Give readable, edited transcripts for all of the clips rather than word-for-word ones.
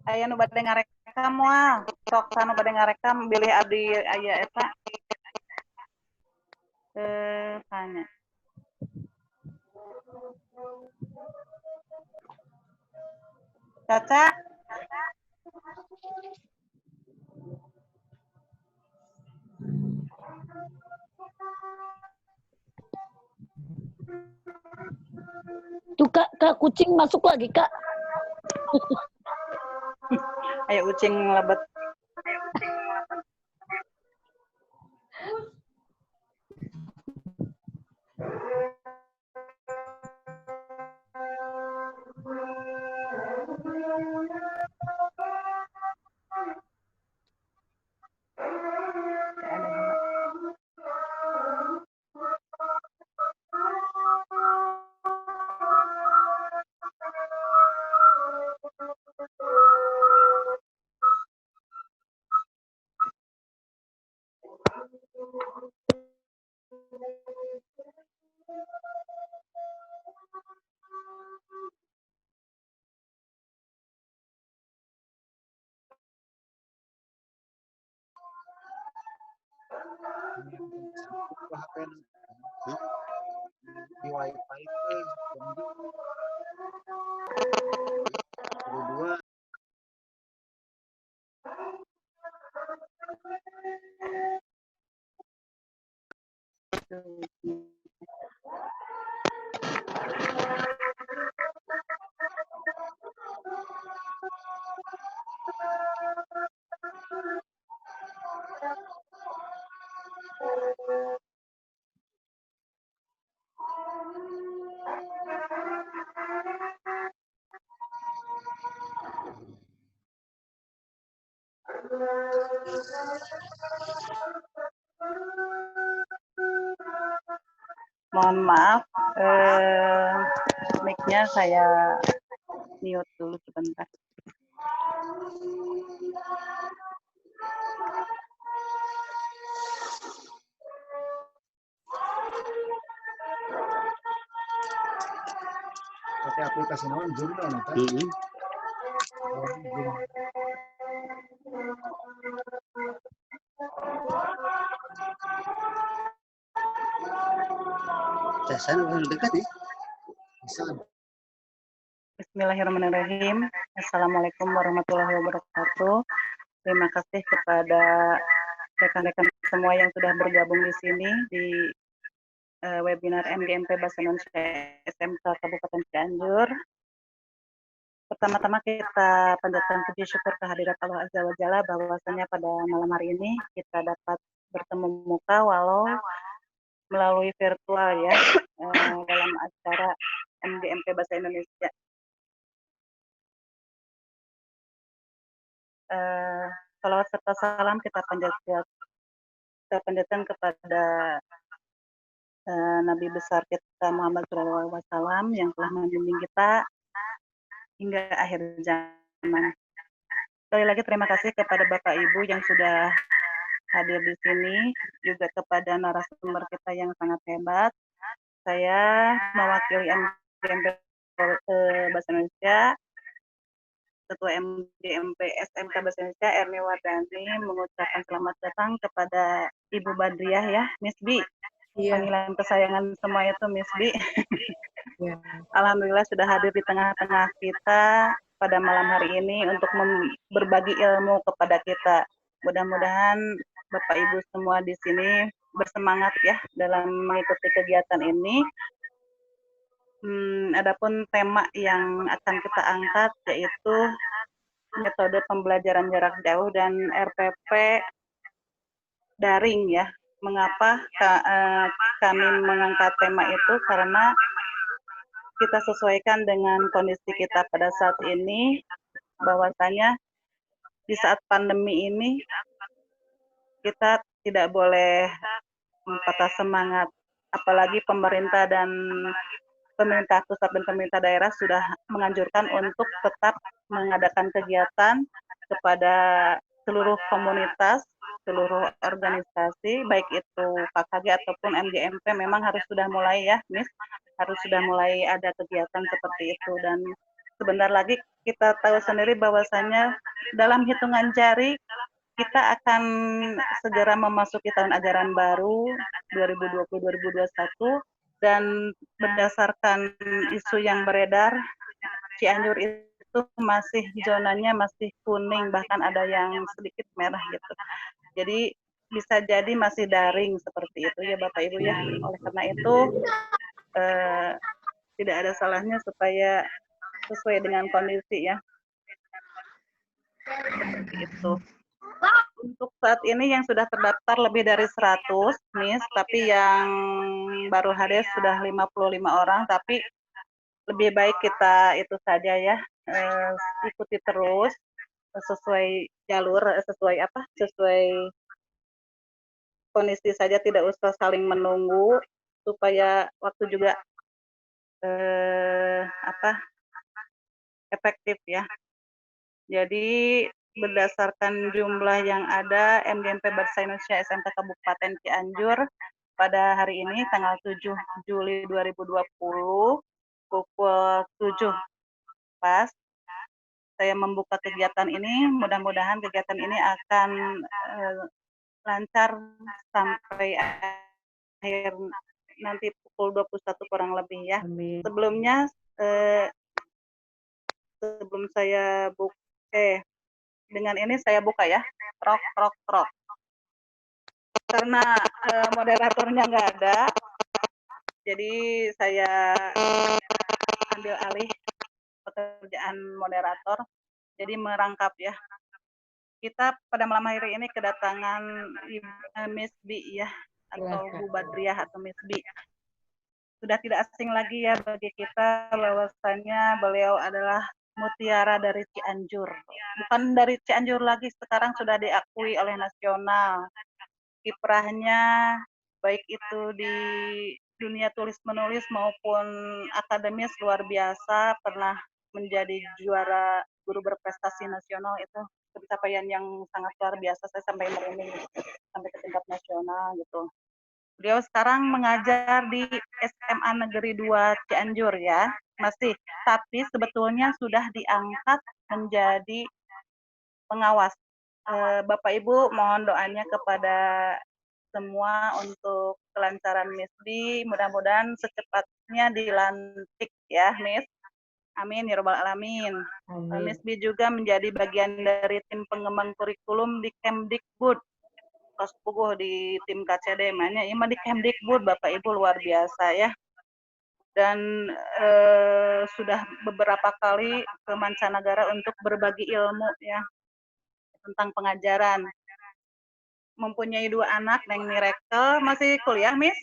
aya nu bade ngarekam moal sok sanu bade ngarekam bilih abdi aya eta tanya Caca Tuh Kak, kucing masuk lagi Kak. aya ucing lebet. Di wifi itu kedua Mohon maaf, mic-nya saya mute dulu sebentar. pakai aplikasi naon Zoom kan eta. Casan udah dekat ya? Bisa. Bismillahirrahmanirrahim. Assalamualaikum warahmatullahi wabarakatuh. Terima kasih kepada rekan-rekan semua yang sudah bergabung di sini di webinar MGMP Bahasa Indonesia SMK Kabupaten Cianjur. Pertama-tama kita panjatkan puji syukur kehadirat Allah Azza wa Jalla bahwasanya pada malam hari ini kita dapat bertemu muka walau melalui virtual ya dalam acara MGMP Bahasa Indonesia. Salawat serta salam kita panjatkan kepada Nabi besar kita Muhammad SAW yang telah membimbing kita hingga akhir zaman. Sekali lagi terima kasih kepada Bapak Ibu yang sudah hadir di sini, juga kepada narasumber kita yang sangat hebat. Saya mewakili MGMP Bahasa Indonesia, Ketua MGMP SMK Bahasa Indonesia Erni Wardani mengucapkan selamat datang kepada Ibu Badriah ya, Miss B. Panggilan kesayangan semua itu Miss B. Alhamdulillah sudah hadir di tengah-tengah kita pada malam hari ini untuk berbagi ilmu kepada kita. Mudah-mudahan Bapak Ibu semua di sini bersemangat ya dalam mengikuti kegiatan ini. Adapun tema yang akan kita angkat yaitu metode pembelajaran jarak jauh dan RPP daring ya. Mengapa kami mengangkat tema itu? Karena kita sesuaikan dengan kondisi kita pada saat ini, bahwasanya di saat pandemi ini kita tidak boleh patah semangat, apalagi pemerintah pusat dan pemerintah daerah sudah menganjurkan untuk tetap mengadakan kegiatan kepada seluruh komunitas, seluruh organisasi, baik itu KKG ataupun MGMP memang harus sudah mulai ya, Miss, harus sudah mulai ada kegiatan seperti itu. Dan sebentar lagi kita tahu sendiri bahwasannya dalam hitungan jari kita akan segera memasuki tahun ajaran baru 2020-2021 dan berdasarkan isu yang beredar, Cianjur itu masih zonanya masih kuning, bahkan ada yang sedikit merah gitu. Jadi bisa jadi masih daring seperti itu ya Bapak Ibu ya. Oleh karena itu tidak ada salahnya supaya sesuai dengan kondisi ya. Seperti itu. Untuk saat ini yang sudah terdaftar lebih dari 100, Miss, tapi yang baru hadir sudah 55 orang, tapi lebih baik kita itu saja ya, ikuti terus sesuai jalur, sesuai kondisi saja, tidak usah saling menunggu supaya waktu juga efektif ya. Jadi berdasarkan jumlah yang ada, MGMP Bahasa Indonesia SMK Kabupaten Cianjur pada hari ini tanggal 7 Juli 2020 pukul 7 pas saya membuka kegiatan ini. Mudah-mudahan kegiatan ini akan lancar sampai akhir nanti pukul 21 kurang lebih ya. Amin. Sebelumnya sebelum saya dengan ini saya buka ya, trok. Karena moderatornya nggak ada, jadi saya ambil alih pekerjaan moderator, jadi merangkap ya. Kita pada malam hari ini kedatangan Miss B ya, atau Bu Badriah atau Miss B. Sudah tidak asing lagi ya bagi kita bahwasannya beliau adalah mutiara dari Cianjur. Bukan dari Cianjur lagi, sekarang sudah diakui oleh nasional. Kiprahnya baik itu di dunia tulis-menulis maupun akademis luar biasa, pernah menjadi juara guru berprestasi nasional, itu pencapaian yang sangat luar biasa. Saya sampai merinding sampai ke tingkat nasional gitu. Beliau sekarang mengajar di SMA Negeri 2 Cianjur ya, masih. Tapi sebetulnya sudah diangkat menjadi pengawas. Bapak Ibu mohon doanya kepada semua untuk kelancaran Miss B. Mudah-mudahan secepatnya dilantik ya Miss. Amin ya robbal alamin. Miss B juga menjadi bagian dari tim pengembang kurikulum di Kemdikbud. Puguh di tim KCD mainnya ini di Kemdikbud Bapak Ibu, luar biasa ya. Dan sudah beberapa kali ke mancanegara untuk berbagi ilmu ya tentang pengajaran. Mempunyai 2 anak, Neng Miracle masih kuliah, Miss?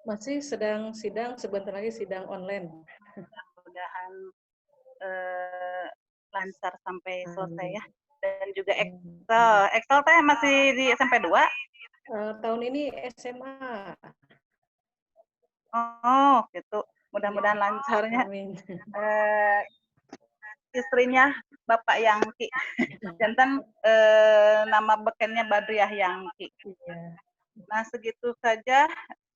Masih sedang sidang, sebentar lagi sidang online. Mudah-mudahan lancar sampai selesai ya. Dan juga Excel teh masih di SMP 2? Tahun ini SMA. Oh, gitu. Mudah-mudahan lancarnya. Amin. Istrinya Bapak Yangki. Jantan nama bekennya Badriah Yangki. Nah, segitu saja.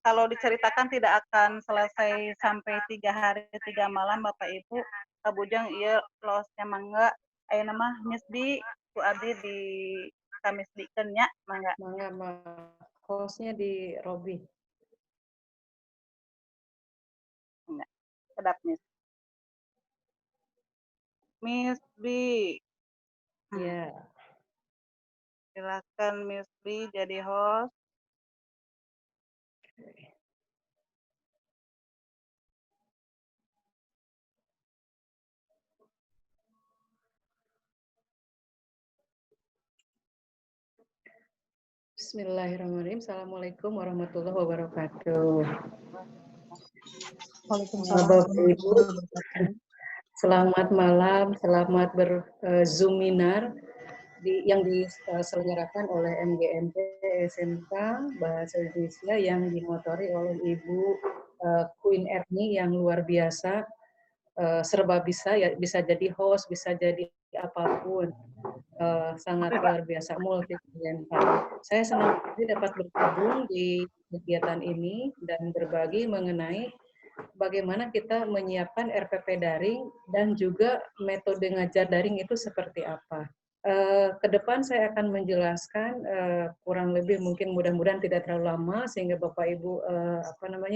Kalau diceritakan tidak akan selesai sampai 3 hari 3 malam Bapak Ibu. Kabujang iya losnya mangga. Ayo nama Miss B, ku abdi di Kamis Dikennya mangga. Mangga, hostnya di Robi. Enggak. Sedap Miss. Miss B. Ya. Silakan Miss B jadi host. Bismillahirrahmanirrahim. Assalamualaikum warahmatullahi wabarakatuh. Bapak Ibu, selamat malam, selamat berzoominar yang diselenggarakan oleh MGMP SMK Bahasa Indonesia yang dimotori oleh Ibu Queen Erni yang luar biasa, serba bisa ya, bisa jadi host, bisa jadi apapun. Sangat luar biasa, multi talenta. Saya senang sekali dapat bergabung di kegiatan ini dan berbagi mengenai bagaimana kita menyiapkan RPP daring dan juga metode ngajar daring itu seperti apa. Ke depan saya akan menjelaskan kurang lebih mungkin mudah-mudahan tidak terlalu lama sehingga Bapak Ibu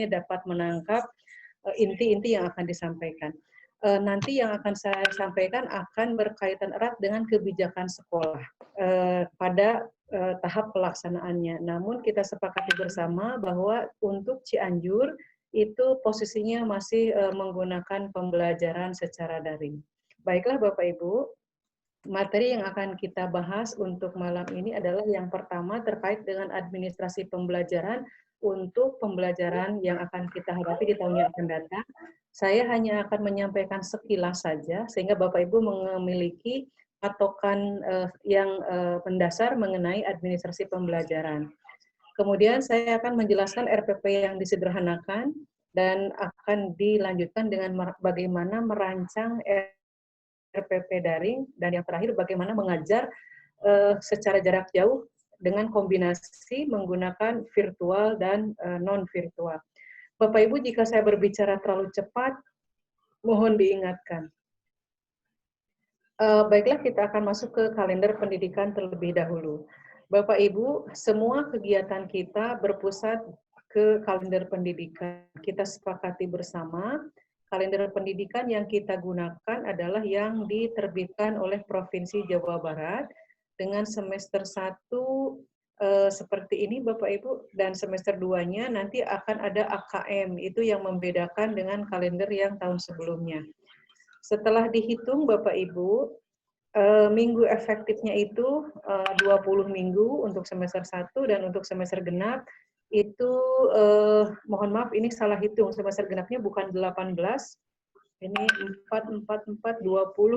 dapat menangkap inti-inti yang akan disampaikan. Nanti yang akan saya sampaikan akan berkaitan erat dengan kebijakan sekolah pada tahap pelaksanaannya. Namun kita sepakati bersama bahwa untuk Cianjur itu posisinya masih menggunakan pembelajaran secara daring. Baiklah Bapak Ibu, materi yang akan kita bahas untuk malam ini adalah yang pertama terkait dengan administrasi pembelajaran untuk pembelajaran yang akan kita hadapi di tahun yang akan datang. Saya hanya akan menyampaikan sekilas saja, sehingga Bapak Ibu memiliki patokan yang mendasar mengenai administrasi pembelajaran. Kemudian saya akan menjelaskan RPP yang disederhanakan dan akan dilanjutkan dengan bagaimana merancang RPP daring, dan yang terakhir bagaimana mengajar secara jarak jauh dengan kombinasi menggunakan virtual dan non-virtual. Bapak Ibu, jika saya berbicara terlalu cepat, mohon diingatkan. Baiklah, kita akan masuk ke kalender pendidikan terlebih dahulu. Bapak Ibu, semua kegiatan kita berpusat ke kalender pendidikan. Kita sepakati bersama, kalender pendidikan yang kita gunakan adalah yang diterbitkan oleh Provinsi Jawa Barat dengan semester 1 seperti ini Bapak Ibu, dan semester 2-nya nanti akan ada AKM, itu yang membedakan dengan kalender yang tahun sebelumnya. Setelah dihitung Bapak Ibu, minggu efektifnya itu 20 minggu untuk semester 1 dan untuk semester genap itu mohon maaf ini salah hitung, semester genapnya bukan 18, ini 4, 20,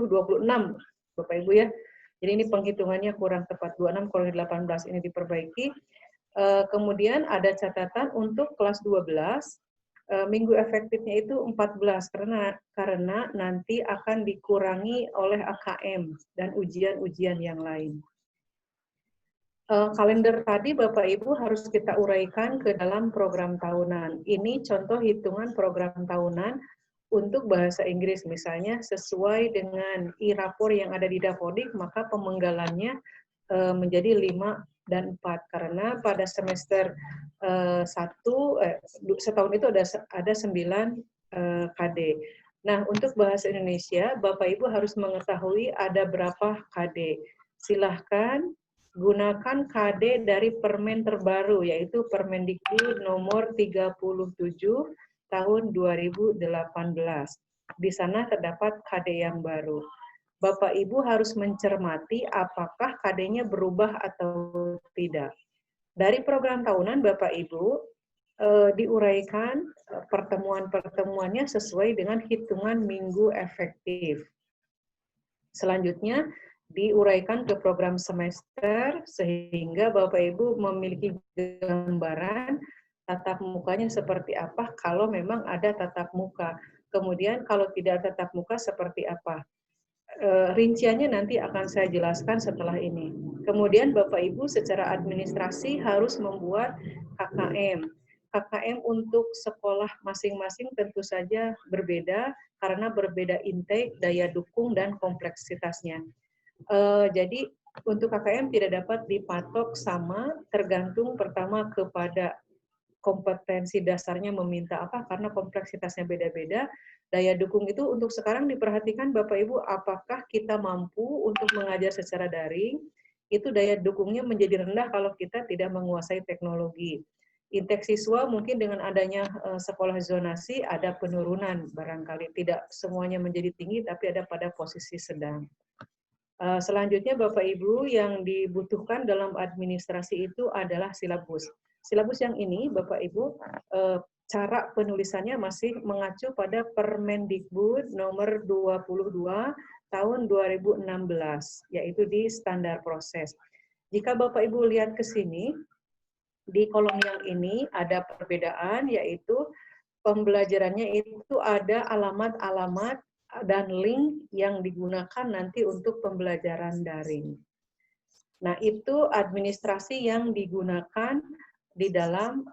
26 Bapak Ibu ya. Jadi ini penghitungannya kurang tepat, 26 kurang 18 ini diperbaiki. Kemudian ada catatan untuk kelas 12, minggu efektifnya itu 14 karena nanti akan dikurangi oleh AKM dan ujian-ujian yang lain. Kalender tadi Bapak Ibu harus kita uraikan ke dalam program tahunan. Ini contoh hitungan program tahunan untuk bahasa Inggris, misalnya sesuai dengan e-rapor yang ada di Dapodik, maka pemenggalannya menjadi 5 dan 4, karena pada semester 1, setahun itu ada 9 KD. Nah, untuk bahasa Indonesia, Bapak Ibu harus mengetahui ada berapa KD. Silahkan gunakan KD dari permen terbaru, yaitu Permendikbud nomor 37 tahun 2018. Di sana terdapat KD yang baru. Bapak Ibu harus mencermati apakah KD-nya berubah atau tidak. Dari program tahunan Bapak Ibu diuraikan pertemuan-pertemuannya sesuai dengan hitungan minggu efektif. Selanjutnya diuraikan ke program semester sehingga Bapak Ibu memiliki gambaran tatap mukanya seperti apa kalau memang ada tatap muka. Kemudian kalau tidak tatap muka seperti apa. Rinciannya nanti akan saya jelaskan setelah ini. Kemudian Bapak Ibu secara administrasi harus membuat KKM. KKM untuk sekolah masing-masing tentu saja berbeda karena berbeda intake, daya dukung, dan kompleksitasnya. Jadi untuk KKM tidak dapat dipatok sama, tergantung pertama kepada kompetensi dasarnya meminta apa, karena kompleksitasnya beda-beda. Daya dukung itu untuk sekarang diperhatikan Bapak Ibu, apakah kita mampu untuk mengajar secara daring, itu daya dukungnya menjadi rendah kalau kita tidak menguasai teknologi. Intake siswa mungkin dengan adanya sekolah zonasi ada penurunan barangkali, tidak semuanya menjadi tinggi, tapi ada pada posisi sedang. Selanjutnya Bapak Ibu yang dibutuhkan dalam administrasi itu adalah silabus. Silabus yang ini, Bapak Ibu, cara penulisannya masih mengacu pada Permendikbud nomor 22 tahun 2016, yaitu di standar proses. Jika Bapak Ibu lihat ke sini, di kolom yang ini ada perbedaan, yaitu pembelajarannya itu ada alamat-alamat dan link yang digunakan nanti untuk pembelajaran daring. Nah, itu administrasi yang digunakan di dalam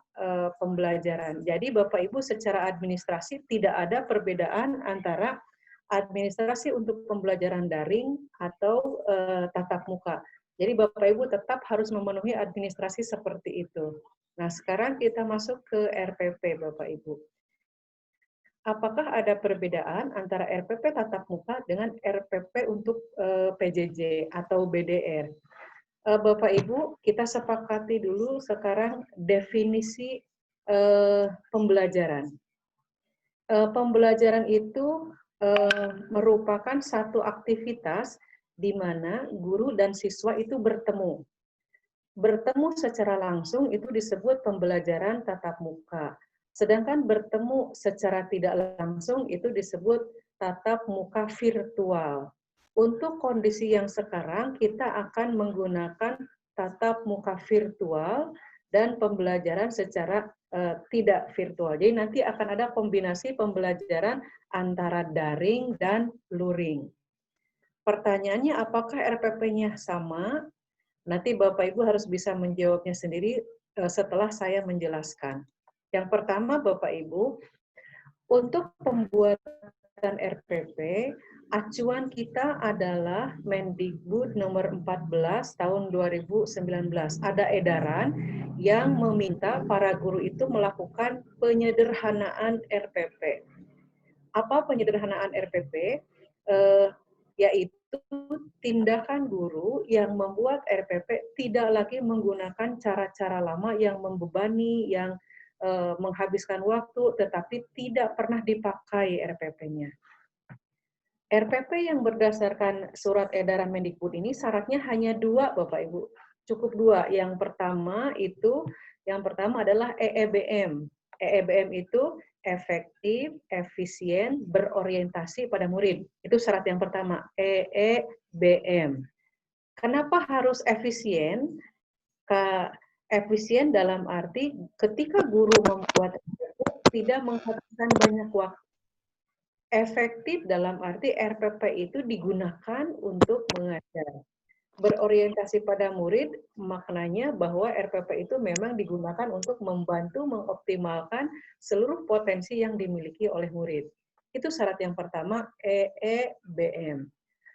pembelajaran. Jadi Bapak Ibu secara administrasi tidak ada perbedaan antara administrasi untuk pembelajaran daring atau tatap muka. Jadi Bapak Ibu tetap harus memenuhi administrasi seperti itu. Nah, sekarang kita masuk ke RPP Bapak Ibu. Apakah ada perbedaan antara RPP tatap muka dengan RPP untuk PJJ atau BDR? Bapak Ibu, kita sepakati dulu sekarang definisi pembelajaran. Pembelajaran itu merupakan satu aktivitas di mana guru dan siswa itu bertemu. Bertemu secara langsung itu disebut pembelajaran tatap muka. Sedangkan bertemu secara tidak langsung itu disebut tatap muka virtual. Untuk kondisi yang sekarang, kita akan menggunakan tatap muka virtual dan pembelajaran secara tidak virtual. Jadi nanti akan ada kombinasi pembelajaran antara daring dan luring. Pertanyaannya, apakah RPP-nya sama? Nanti Bapak Ibu harus bisa menjawabnya sendiri setelah saya menjelaskan. Yang pertama, Bapak Ibu, untuk pembuatan RPP, acuan kita adalah Mendikbud nomor 14 tahun 2019. Ada edaran yang meminta para guru itu melakukan penyederhanaan RPP. Apa penyederhanaan RPP? Yaitu tindakan guru yang membuat RPP tidak lagi menggunakan cara-cara lama yang membebani, yang menghabiskan waktu, tetapi tidak pernah dipakai RPP-nya. RPP yang berdasarkan surat edaran Mendikbud ini syaratnya hanya 2, Bapak Ibu. Cukup 2. Yang pertama adalah EEBM. EEBM itu efektif, efisien, berorientasi pada murid. Itu syarat yang pertama, EEBM. Kenapa harus efisien? Efisien dalam arti ketika guru membuat tidak menghabiskan banyak waktu. Efektif dalam arti RPP itu digunakan untuk mengajar. Berorientasi pada murid, maknanya bahwa RPP itu memang digunakan untuk membantu mengoptimalkan seluruh potensi yang dimiliki oleh murid. Itu syarat yang pertama, EEBM.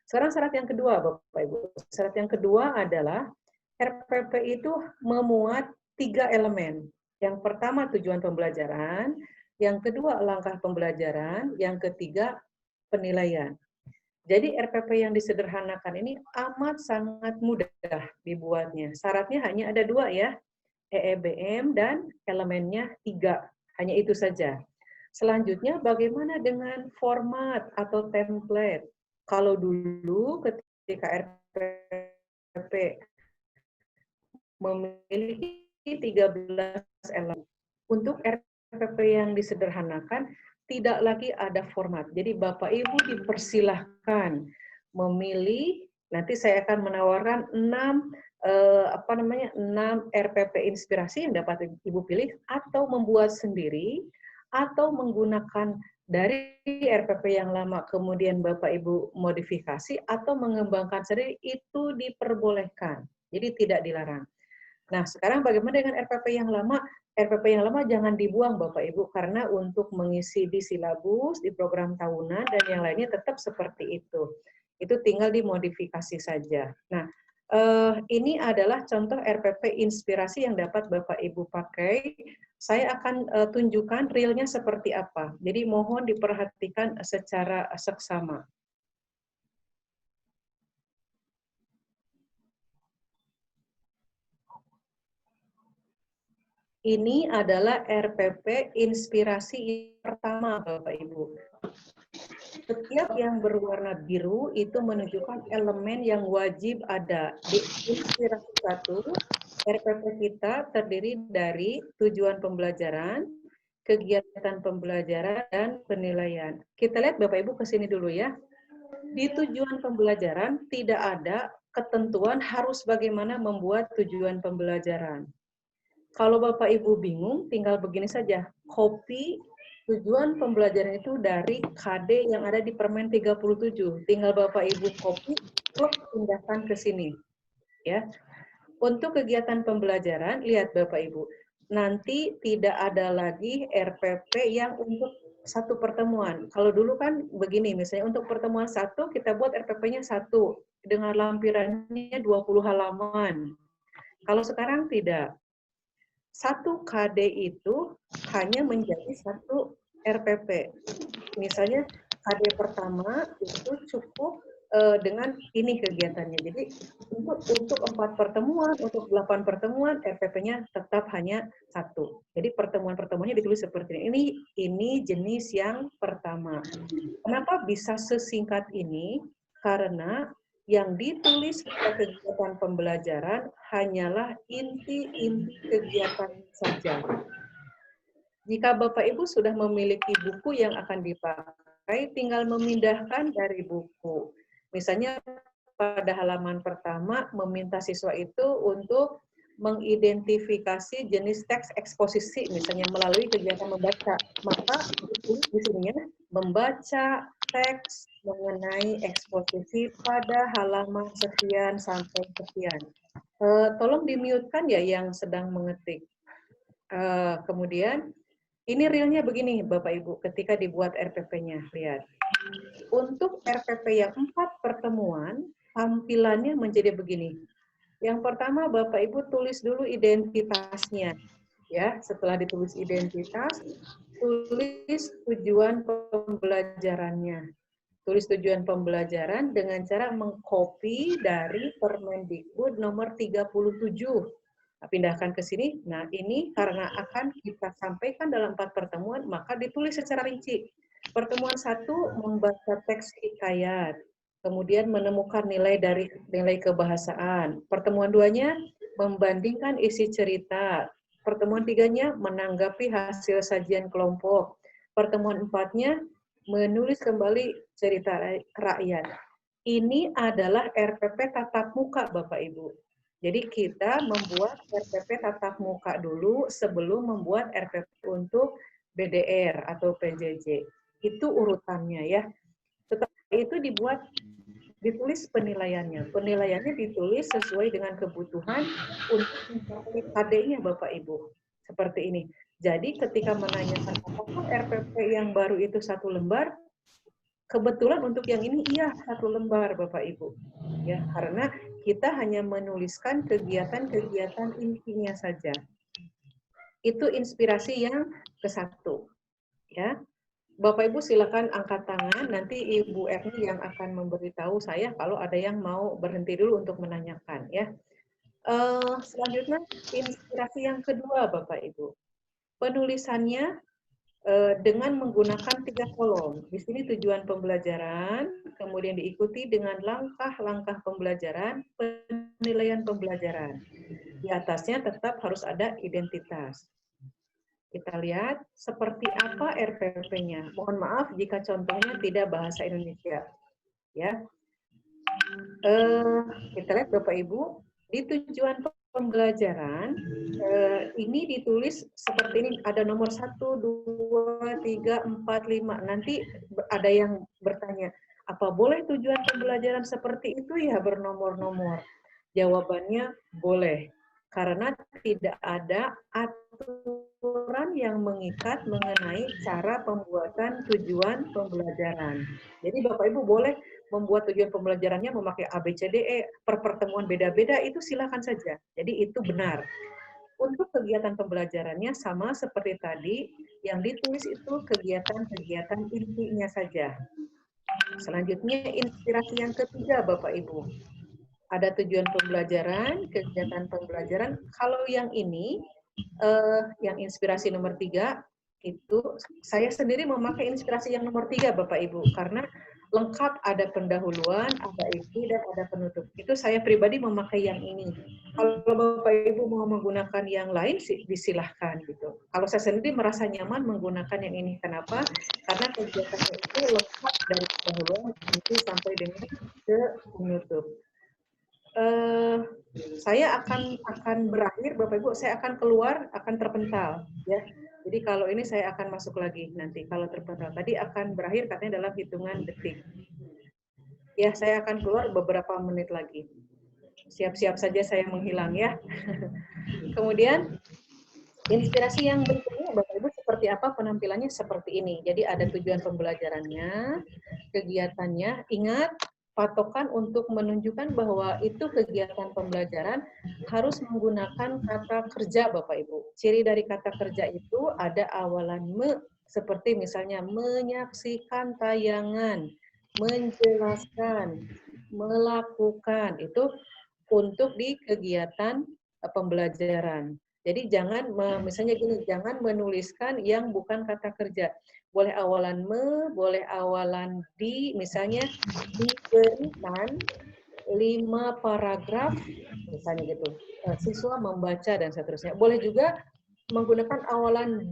Sekarang syarat yang kedua, Bapak Ibu. Syarat yang kedua adalah RPP itu memuat 3 elemen. Yang pertama tujuan pembelajaran, yang kedua langkah pembelajaran, yang ketiga penilaian. Jadi RPP yang disederhanakan ini amat sangat mudah dibuatnya. Syaratnya hanya ada 2 ya, EEBM dan elemennya 3. Hanya itu saja. Selanjutnya bagaimana dengan format atau template? Kalau dulu ketika RPP memiliki 13 elemen. Untuk RPP yang disederhanakan, tidak lagi ada format. Jadi Bapak Ibu dipersilahkan memilih, nanti saya akan menawarkan 6 RPP inspirasi yang dapat Ibu pilih, atau membuat sendiri, atau menggunakan dari RPP yang lama, kemudian Bapak Ibu modifikasi, atau mengembangkan sendiri, itu diperbolehkan. Jadi tidak dilarang. Nah, sekarang bagaimana dengan RPP yang lama? RPP yang lama jangan dibuang Bapak Ibu, karena untuk mengisi di silabus, di program tahunan, dan yang lainnya tetap seperti itu. Itu tinggal dimodifikasi saja. Nah, ini adalah contoh RPP inspirasi yang dapat Bapak Ibu pakai. Saya akan tunjukkan realnya seperti apa. Jadi mohon diperhatikan secara seksama. Ini adalah RPP inspirasi pertama, Bapak Ibu. Setiap yang berwarna biru itu menunjukkan elemen yang wajib ada. Di inspirasi 1, RPP kita terdiri dari tujuan pembelajaran, kegiatan pembelajaran, dan penilaian. Kita lihat Bapak Ibu ke sini dulu ya. Di tujuan pembelajaran tidak ada ketentuan harus bagaimana membuat tujuan pembelajaran. Kalau Bapak Ibu bingung, tinggal begini saja. Copy tujuan pembelajaran itu dari KD yang ada di Permen 37. Tinggal Bapak Ibu copy, terus pindahkan ke sini. Ya. Untuk kegiatan pembelajaran, lihat Bapak Ibu. nanti tidak ada lagi RPP yang untuk satu pertemuan. Kalau dulu kan begini, misalnya untuk pertemuan satu, kita buat RPP-nya satu, dengan lampirannya 20 halaman. Kalau sekarang tidak. Satu KD itu hanya menjadi satu RPP. Misalnya KD pertama itu cukup dengan ini kegiatannya. Jadi untuk 4 pertemuan, untuk 8 pertemuan, RPP-nya tetap hanya satu. Jadi pertemuan-pertemuannya ditulis seperti ini. Ini jenis yang pertama. Kenapa bisa sesingkat ini? Karena yang ditulis pada kegiatan pembelajaran hanyalah inti-inti kegiatan saja. Jika Bapak Ibu sudah memiliki buku yang akan dipakai, tinggal memindahkan dari buku. Misalnya pada halaman pertama meminta siswa itu untuk mengidentifikasi jenis teks eksposisi, misalnya melalui kegiatan membaca. Maka ditulis di sini membaca teks mengenai eksposisi pada halaman sekian sampai sekian. Tolong di-mute-kan ya yang sedang mengetik. Kemudian ini realnya begini Bapak Ibu ketika dibuat RPP-nya. Lihat. Untuk RPP yang 4 pertemuan, tampilannya menjadi begini. Yang pertama Bapak Ibu tulis dulu identitasnya. Ya, setelah ditulis identitas, tulis tujuan pembelajarannya. Tulis tujuan pembelajaran dengan cara mengcopy dari Permendikbud nomor 37. Nah, pindahkan ke sini. Nah, ini karena akan kita sampaikan dalam 4 pertemuan, maka ditulis secara rinci. Pertemuan 1 membaca teks hikayat, kemudian menemukan nilai dari nilai kebahasaan. Pertemuan 2-nya membandingkan isi cerita. Pertemuan 3-nya menanggapi hasil sajian kelompok. Pertemuan 4-nya menulis kembali cerita rakyat. Ini adalah RPP tatap muka, Bapak Ibu. Jadi kita membuat RPP tatap muka dulu sebelum membuat RPP untuk BDR atau PJJ. Itu urutannya ya. Setelah itu ditulis penilaiannya. Penilaiannya ditulis sesuai dengan kebutuhan untuk mencapai KD-nya Bapak Ibu. Seperti ini. Jadi ketika menanyakan apakah RPP yang baru itu 1 lembar, kebetulan untuk yang ini iya 1 lembar Bapak Ibu. Ya, karena kita hanya menuliskan kegiatan-kegiatan intinya saja. Itu inspirasi yang ke-1. Ya. Bapak Ibu silakan angkat tangan, nanti Ibu Erni yang akan memberitahu saya kalau ada yang mau berhenti dulu untuk menanyakan ya. Selanjutnya inspirasi yang kedua Bapak Ibu. Penulisannya dengan menggunakan 3 kolom. Di sini tujuan pembelajaran, kemudian diikuti dengan langkah-langkah pembelajaran, penilaian pembelajaran. Di atasnya tetap harus ada identitas. Kita lihat seperti apa RPP-nya. Mohon maaf jika contohnya tidak bahasa Indonesia. Ya, kita lihat Bapak Ibu di tujuan pembelajaran ini ditulis seperti ini. Ada nomor 1, 2, 3, 4, 5. Nanti ada yang bertanya, apa boleh tujuan pembelajaran seperti itu ya bernomor-nomor? Jawabannya boleh. Karena tidak ada aturan yang mengikat mengenai cara pembuatan tujuan pembelajaran. Jadi Bapak Ibu boleh membuat tujuan pembelajarannya memakai ABCDE, per pertemuan beda-beda, itu silakan saja. Jadi itu benar. Untuk kegiatan pembelajarannya sama seperti tadi, yang ditulis itu kegiatan-kegiatan intinya saja. Selanjutnya inspirasi yang ketiga Bapak Ibu. Ada tujuan pembelajaran, kegiatan pembelajaran. Kalau yang ini, yang inspirasi nomor 3, itu saya sendiri memakai inspirasi yang nomor 3 Bapak Ibu, karena lengkap, ada pendahuluan, ada isi, dan ada penutup. Itu saya pribadi memakai yang ini. Kalau Bapak Ibu mau menggunakan yang lain, disilahkan gitu. Kalau saya sendiri merasa nyaman menggunakan yang ini. Kenapa? Karena kegiatannya itu lengkap dari pendahuluan, isi, sampai dengan ke penutup. Saya akan berakhir, Bapak Ibu, saya akan keluar, akan terpental, ya. Jadi kalau ini saya akan masuk lagi nanti kalau terpental. Tadi akan berakhir katanya dalam hitungan detik. Ya, saya akan keluar beberapa menit lagi. Siap-siap saja saya menghilang ya. Kemudian Inspirasi yang berikutnya, Bapak Ibu, seperti apa penampilannya? Seperti ini. Jadi ada tujuan pembelajarannya, kegiatannya. Ingat, patokan untuk menunjukkan bahwa itu kegiatan pembelajaran harus menggunakan kata kerja, Bapak Ibu. Ciri dari kata kerja itu ada awalan me, seperti misalnya menyaksikan tayangan, menjelaskan, melakukan. Itu untuk di kegiatan pembelajaran. Jadi jangan, misalnya gini, jangan menuliskan yang bukan kata kerja. Boleh awalan me, boleh awalan di, misalnya diberikan 5 paragraf, misalnya gitu. Siswa membaca dan seterusnya. Boleh juga menggunakan awalan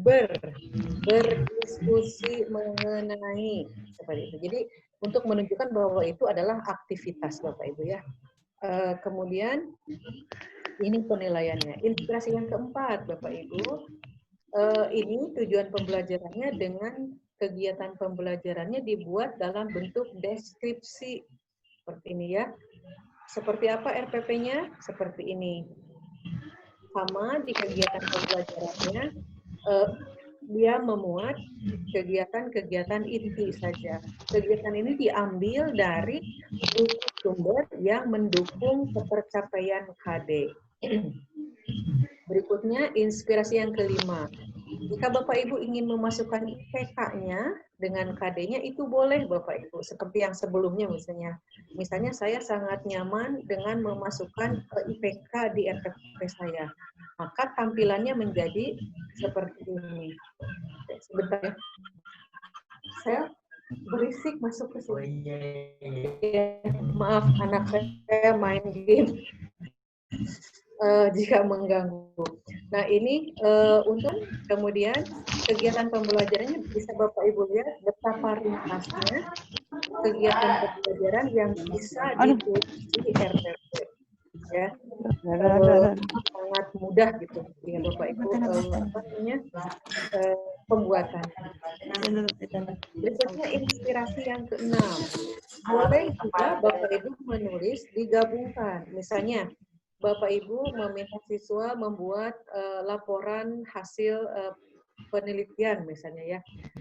berdiskusi mengenai, seperti itu. Jadi untuk menunjukkan bahwa itu adalah aktivitas, Bapak Ibu ya. Kemudian ini penilaiannya. Inspirasi yang keempat, Bapak Ibu, ini tujuan pembelajarannya dengan kegiatan pembelajarannya dibuat dalam bentuk deskripsi. Seperti ini ya. Seperti apa RPP-nya? Seperti ini. Sama di kegiatan pembelajarannya, dia memuat kegiatan-kegiatan inti saja. Kegiatan ini diambil dari buku sumber yang mendukung ketercapaian KD. Berikutnya, inspirasi yang kelima. Jika Bapak Ibu ingin memasukkan IPK-nya dengan KD-nya, itu boleh Bapak Ibu. Seperti yang sebelumnya misalnya. Misalnya saya sangat nyaman dengan memasukkan IPK di RPP saya. Maka tampilannya menjadi seperti ini. Sebentar ya. Saya berisik masuk ke sini. Maaf, anak saya main game. Jika mengganggu. Nah ini untuk kemudian kegiatan pembelajarannya bisa Bapak Ibu lihat betapa ringkasnya kegiatan pembelajaran yang bisa ditulis di RPP. Ya, sangat mudah gitu ya Bapak Ibu pembuatan. Berikutnya inspirasi yang keenam. Boleh juga Bapak Ibu menulis digabungkan. Misalnya Bapak Ibu meminta siswa membuat laporan hasil penelitian misalnya ya.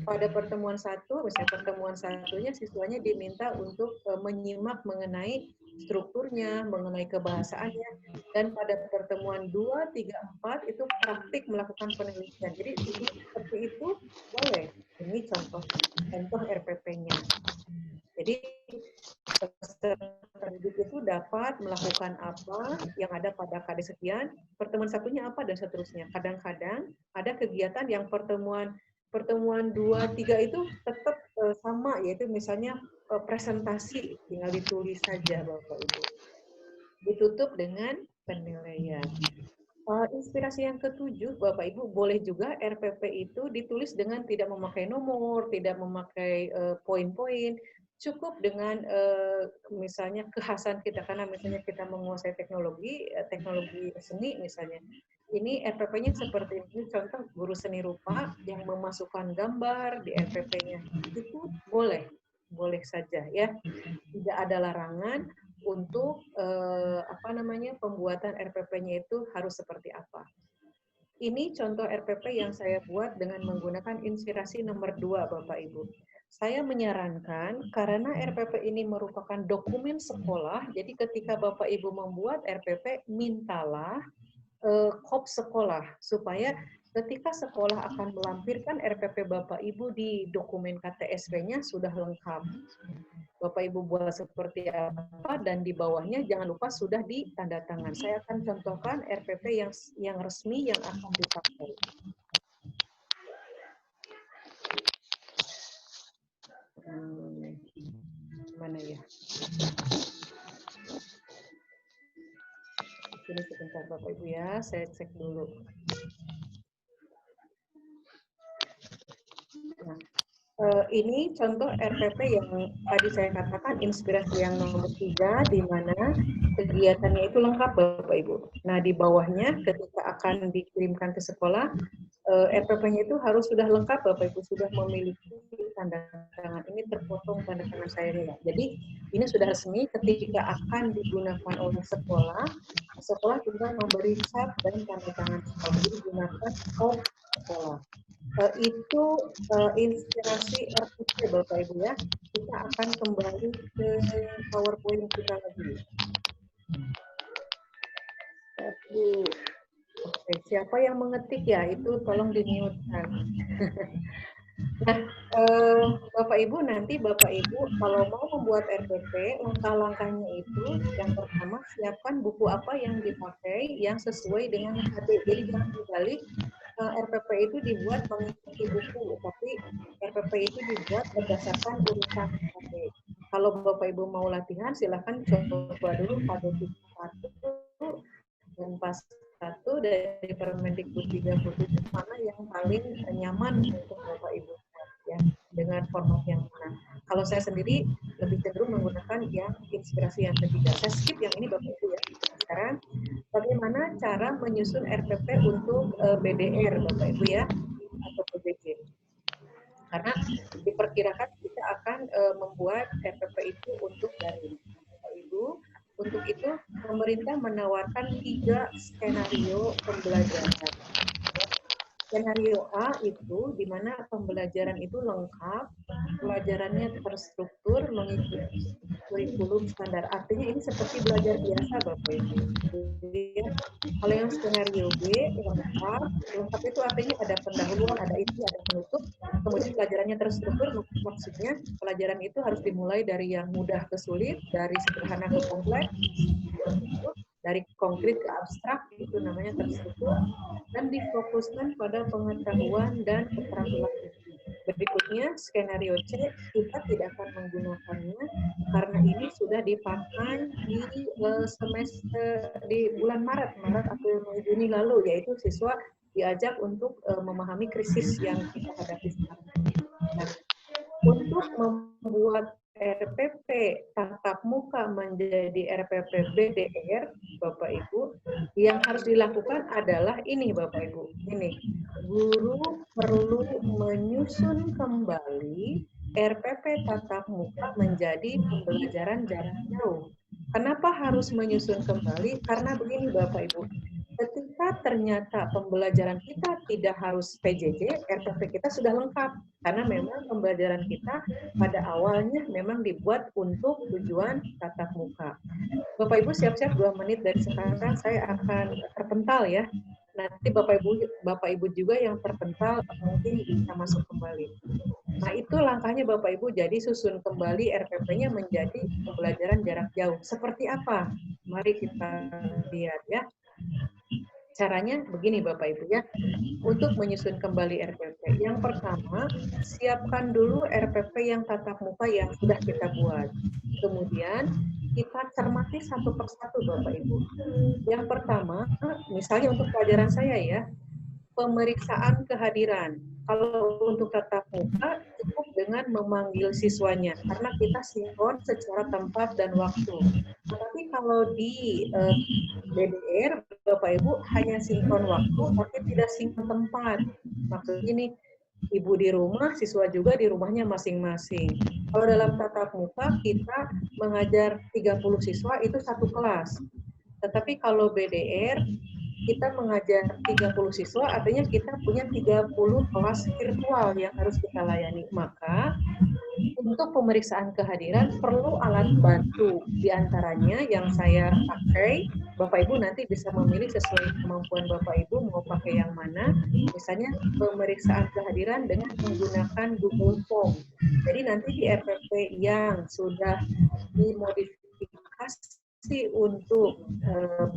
Pada pertemuan satu, misalnya pertemuan satunya siswanya diminta untuk menyimak mengenai strukturnya, mengenai kebahasaannya, dan pada pertemuan 2, 3, 4 itu praktik melakukan penelitian. Jadi seperti itu boleh. Ini contoh RPP-nya. Jadi peserta didik itu dapat melakukan apa yang ada pada KD sekian, pertemuan satunya apa, dan seterusnya. Kadang-kadang ada kegiatan yang pertemuan 2, 3 itu tetap sama, yaitu misalnya presentasi, tinggal ditulis saja Bapak Ibu. Ditutup dengan penilaian. Inspirasi yang ketujuh, Bapak Ibu, boleh juga RPP itu ditulis dengan tidak memakai nomor, tidak memakai poin-poin, cukup dengan misalnya kekhasan kita, karena misalnya kita menguasai teknologi seni misalnya. Ini RPP-nya seperti ini, contoh guru seni rupa yang memasukkan gambar di RPP-nya. Itu boleh saja ya. Tidak ada larangan untuk pembuatan RPP-nya itu harus seperti apa. Ini contoh RPP yang saya buat dengan menggunakan inspirasi nomor 2, Bapak Ibu. Saya menyarankan karena RPP ini merupakan dokumen sekolah, jadi ketika Bapak Ibu membuat RPP, mintalah kop sekolah supaya ketika sekolah akan melampirkan RPP Bapak Ibu di dokumen KTSP-nya sudah lengkap. Bapak Ibu buat seperti apa dan di bawahnya jangan lupa sudah ditanda tangan. Saya akan contohkan RPP yang resmi yang akan dipakai. Mana ya? Ini sebentar Bapak Ibu ya, saya cek dulu. Nah, ini contoh RPP yang tadi saya katakan inspirasi yang nomor 3, di mana kegiatannya itu lengkap Bapak Ibu. Nah, di bawahnya ketika akan dikirimkan ke sekolah, RPP-nya itu harus sudah lengkap Bapak Ibu, sudah memiliki tanda tangan ini terpotong tanda tangan saya enggak. Jadi ini sudah resmi ketika akan digunakan oleh sekolah, sekolah juga memberi cap dan tanda tangan sekolah. Jadi digunakan oleh sekolah. Itu inspirasi RPP Bapak Ibu ya. Kita akan kembali ke PowerPoint kita lagi. Oke, siapa yang mengetik ya? Itu tolong di-mute-kan. Nah, Bapak Ibu nanti Bapak Ibu kalau mau membuat RPP, langkah-langkahnya itu yang pertama siapkan buku apa yang dipakai yang sesuai dengan HB. Jadi jangan dibalik, RPP itu dibuat mengikuti buku, tapi RPP itu dibuat berdasarkan urutan HB. Kalau Bapak Ibu mau latihan, silahkan coba dulu HB 1 dan pas 1 dari Permendikbud 37 mana yang paling nyaman untuk Bapak Ibu ya, dengan format yang mana. Kalau saya sendiri lebih cenderung menggunakan yang inspirasi yang ketiga. Saya skip yang ini Bapak Ibu ya. Sekarang bagaimana cara menyusun RPP untuk BDR Bapak Ibu ya atau PBJ. Karena diperkirakan kita akan membuat RPP itu untuk daring. Bapak Ibu, untuk itu pemerintah menawarkan 3 skenario pembelajaran. Skenario A itu di mana pembelajaran itu lengkap, pelajarannya terstruktur mengikuti kurikulum standar. Artinya ini seperti belajar biasa Bapak Ibu. Jadi, kalau yang skenario B lengkap itu artinya ada pendahuluan, ada isi, ada penutup. Kemudian pelajarannya terstruktur, maksudnya pelajaran itu harus dimulai dari yang mudah ke sulit, dari sederhana ke kompleks, dari konkret ke abstrak, itu namanya terstruktur, dan difokuskan pada pengetahuan dan keterampilan. Berikutnya, skenario C, kita tidak akan menggunakannya karena ini sudah dipakai di semester di bulan Maret atau Juni lalu, yaitu siswa diajak untuk memahami krisis yang kita hadapi sekarang. Nah, untuk membuat RPP tatap muka menjadi RPP BDR, Bapak Ibu, yang harus dilakukan adalah ini Bapak Ibu. Ini, guru perlu menyusun kembali RPP tatap muka menjadi pembelajaran jarak jauh. Kenapa harus menyusun kembali? Karena begini Bapak Ibu, ketika ternyata pembelajaran kita tidak harus PJJ, RPP kita sudah lengkap. Karena memang pembelajaran kita pada awalnya memang dibuat untuk tujuan tatap muka. Bapak Ibu siap-siap 2 menit dari sekarang saya akan terpental ya. Nanti Bapak Ibu juga yang terpental mungkin bisa masuk kembali. Nah itu langkahnya Bapak Ibu, jadi susun kembali RPP-nya menjadi pembelajaran jarak jauh. Seperti apa? Mari kita lihat ya. Caranya begini Bapak Ibu ya, untuk menyusun kembali RPP. Yang pertama, siapkan dulu RPP yang tatap muka yang sudah kita buat. Kemudian, kita cermati satu persatu Bapak Ibu. Yang pertama, misalnya untuk pelajaran saya ya, pemeriksaan kehadiran. Kalau untuk tatap muka, cukup dengan memanggil siswanya, karena kita sinkron secara tempat dan waktu. Tetapi kalau di BDR, Bapak Ibu hanya sinkron waktu, tapi tidak sinkron tempat. Maksudnya ini, ibu di rumah, siswa juga di rumahnya masing-masing. Kalau dalam tatap muka, kita mengajar 30 siswa, itu satu kelas. Tetapi kalau BDR, kita mengajar 30 siswa, artinya kita punya 30 kelas virtual yang harus kita layani. Maka, untuk pemeriksaan kehadiran perlu alat bantu. Di antaranya yang saya pakai, Bapak Ibu nanti bisa memilih sesuai kemampuan Bapak Ibu mau pakai yang mana. Misalnya pemeriksaan kehadiran dengan menggunakan Google Form. Jadi nanti di RPP yang sudah dimodifikasi untuk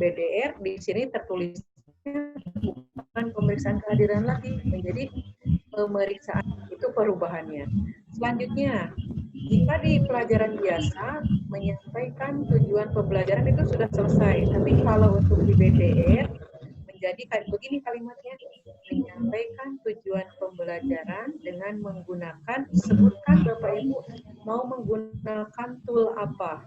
BDR, di sini tertulis bukan pemeriksaan kehadiran lagi, menjadi pemeriksaan, itu perubahannya. Selanjutnya, jika di pelajaran biasa menyampaikan tujuan pembelajaran itu sudah selesai, tapi kalau untuk di BDR menjadi kayak begini kalimatnya, menyampaikan tujuan pembelajaran dengan menggunakan, sebutkan Bapak Ibu mau menggunakan tool apa.